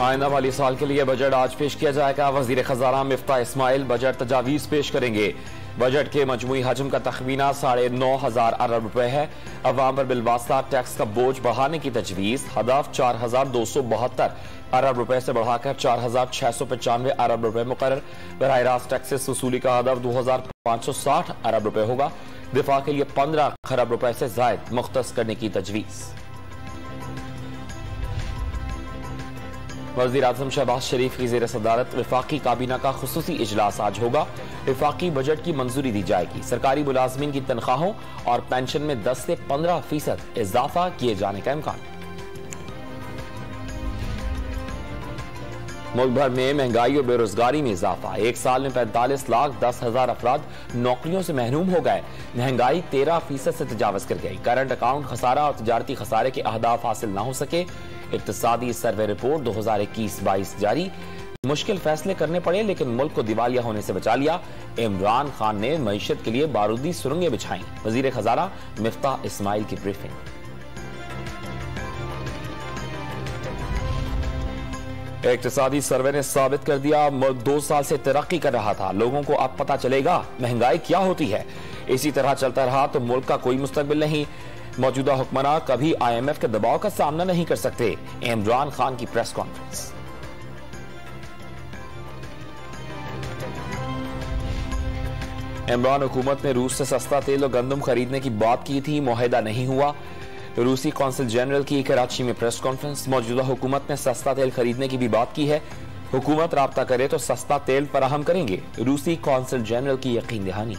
आइंदा माली साल के लिए बजट आज पेश किया जाएगा। वजीर खजाना मिफ्ता इस्माइल बजट तजावीज पेश करेंगे। बजट के मजमूई हजम का तखमीना 9,500 अरब रुपए है। अवाम पर बिलवास्ता टैक्स का बोझ बढ़ाने की तजवीज। हदफ 4,272 अरब रुपए से बढ़ाकर 4,695 अरब रुपए मुकर्रर। बराह रास्त टैक्सेस वसूली का हदफ 2,560 अरब रुपए होगा। दिफा के लिए 15 खरब रुपए से जायद मुख्तस करने की तजवीज। वज़ीर आज़म शहबाज शरीफ की ज़ेर सदारत वफाकी काबीना का खुसूसी इजलास आज होगा। वफाकी बजट की मंजूरी दी जाएगी। सरकारी मुलाजमीन की तनख्वाहों और पेंशन में 10 से 15% इजाफा किए जाने का इम्कान। मुल्क भर में महंगाई और बेरोजगारी में इजाफा। एक साल में 45,10,000 अफराद नौकरियों से महरूम हो गए। महंगाई 13% से तजावज कर गई। करंट अकाउंट खसारा और तजारती खसारे के अहदाफ हासिल न हो सके। इक्तिसादी सर्वे रिपोर्ट 2021-22 जारी। मुश्किल फैसले करने पड़े लेकिन मुल्क को दिवालिया होने से बचा लिया। इमरान खान ने मईशत के लिए बारूदी सुरंगें बिछाई। वजीर खजाना मिफ्ता इस्माइल की ब्रीफिंग। इक्तिसादी सर्वे ने साबित कर दिया मुल्क 2 साल से तरक्की कर रहा था। लोगों को अब पता चलेगा महंगाई क्या होती है। इसी तरह चलता रहा तो मुल्क का कोई मुस्तकबिल नहीं। मौजूदा हुक्मरान कभी IMF के दबाव का सामना नहीं कर सकते। इमरान खान की प्रेस कॉन्फ्रेंस। इमरान हुकूमत ने रूस से सस्ता तेल और गंदम खरीदने की बात की थी, मुआहिदा नहीं हुआ। रूसी कौंसिल जनरल की कराची में प्रेस कॉन्फ्रेंस। मौजूदा हुकूमत ने सस्ता तेल खरीदने की भी बात की है। हुकूमत राब्ता करे तो सस्ता तेल फराहम करेंगे। रूसी कौंसिल जनरल की यकीन दहानी।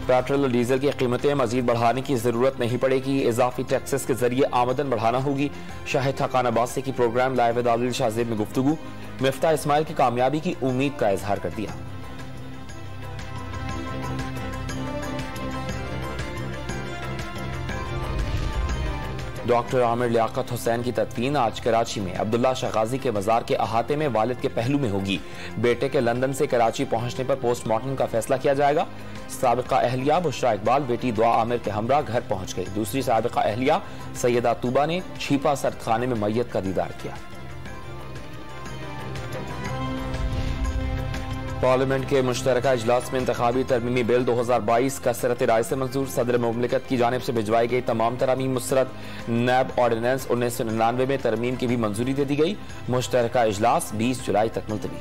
पेट्रोल और डीजल की कीमतें मजीद बढ़ाने की जरूरत नहीं पड़ेगी। इजाफी टैक्सेस के जरिए आमदन बढ़ाना होगी। शाहिद हकान अब्बासी की program live with Adil Shahzeb में गुफ्तगू। मिफ्ता इस्माइल की कामयाबी की उम्मीद का इजहार कर दिया। डॉक्टर आमिर लियाकत हुसैन की तदफीन आज कराची में अब्दुल्ला शगाजी के मजार के अहाते में वालिद के पहलू में होगी। बेटे के लंदन से कराची पहुंचने पर पोस्टमार्टम का फैसला किया जाएगा। साबिका अहलिया बुशरा इकबाल बेटी दुआ आमिर के हमरा घर पहुंच गई। दूसरी साबिका अहलिया सैयदा तूबा ने छीपा सर्द खाने में मैयत का दीदार किया। पार्लियामेंट के मुश्तरका इजलास में इंतखाबी तरमीमी बिल 2022 कसरत राय से मंजूर। सदर मुमलिकत की जानिब से भिजवाई गई तमाम तरामीम मुस्तरद। नैब ऑर्डिनेंस 1999 में तरमीम की भी मंजूरी दे दी गई। मुश्तरका इजलास 20 जुलाई तक मुलतवी।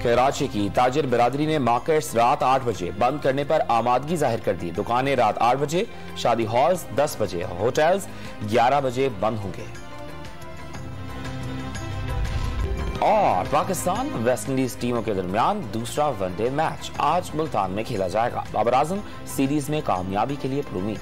कराची की ताजिर बिरादरी ने मार्केट्स रात 8 बजे बंद करने पर आमादगी जाहिर कर दी। दुकानें रात 8 बजे, शादी हॉल्स 10 बजे, होटल्स 11 बजे बंद होंगे। और पाकिस्तान वेस्ट इंडीज टीमों के दरमियान दूसरा वनडे मैच आज मुल्तान में खेला जाएगा। बाबर आजम सीरीज में कामयाबी के लिए उम्मीद।